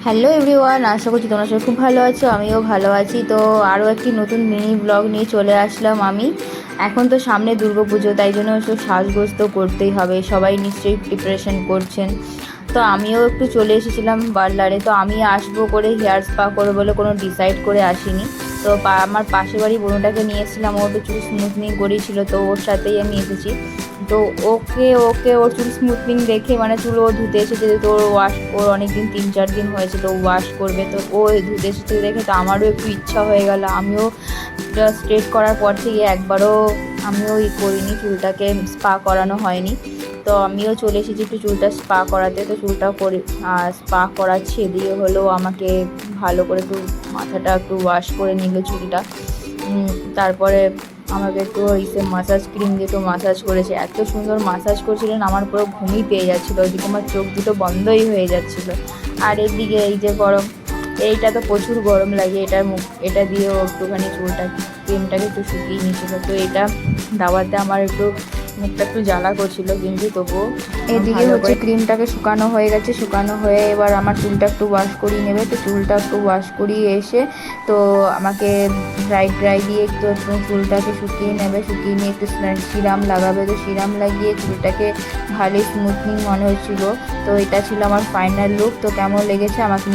Hello everyone, আশা করছি তোমরা সবাই খুব ভালো আছো। আমিও ভালো আছি। তো আরও একটি নতুন মিনি ব্লগ নিয়ে চলে আসলাম আমি। এখন তো সামনে দুর্গাপুজো, তাই জন্য সব সাজগোজ তো করতেই হবে, সবাই নিশ্চয়ই প্রিপারেশন করছেন। তো আমিও একটু চলে এসেছিলাম পার্লারে। তো আমি আসবো করে হেয়ার স্পা করবো বলে কোনো ডিসাইড করে আসিনি। তো আমার পাশের বাড়ি বোনটাকে নিয়ে এসেছিলাম, ও একটু চুল স্মুথনিং করেছিল, তো ওর সাথেই আমি এসেছি। তো ওকে ওকে ওর চুল স্মুথনিং দেখে, মানে চুল ও ধুতে এসেছে, তো ওর অনেক দিন 3-4 দিন হয়েছে, তো ওয়াশ করবে, তো ও ধুতে এসেছে দেখে তো আমারও একটু ইচ্ছা হয়ে গেল। আমিও স্ট্রেট করার পর থেকে একবারও আমিও করিনি, চুলটাকে স্পা করানো হয়নি। তো আমিও চলে এসেছি একটু চুলটা স্পা করাতে। তো চুলটা করে স্পা করাচ্ছি, দিয়ে হলো আমাকে ভালো করে একটু মাথাটা একটু ওয়াশ করে নিল চুলটা। তারপরে আমাকে একটু মাসাজ ক্রিম দিয়ে একটু মাসাজ করেছে। এত সুন্দর মাসাজ করছিলেন, আমার পুরো ঘুমই পেয়ে যাচ্ছিলো, ওইদিকে আমার চোখ দুটো বন্ধই হয়ে যাচ্ছিলো। আর এদিকে এই যে গরম, এইটা তো প্রচুর গরম লাগে, এটা দিয়েও একটুখানি চুলটা ক্রিমটাকে একটু শুকিয়ে নিয়েছিল। তো এটা দাওয়াতে আমার একটু মুখটা একটু জ্বালা করছিল, কিন্তু তবুও এদিকে হচ্ছে ক্রিমটাকে শুকানো হয়ে গেছে। শুকানো হয়ে এবার আমার চুলটা একটু ওয়াশ করিয়ে নেবে। তো চুলটা একটু ওয়াশ করিয়ে এসে তো আমাকে ড্রাই দিয়ে একটু চুলটাকে শুকিয়ে নেবে। শুকিয়ে নিয়ে একটু সিরাম লাগাবে। তো সিরাম লাগিয়ে চুলটাকে ভালোই স্মুথনিং মনে হচ্ছিলো। তো এটা ছিল আমার ফাইনাল লুক। তো কেমন লেগেছে আমাকে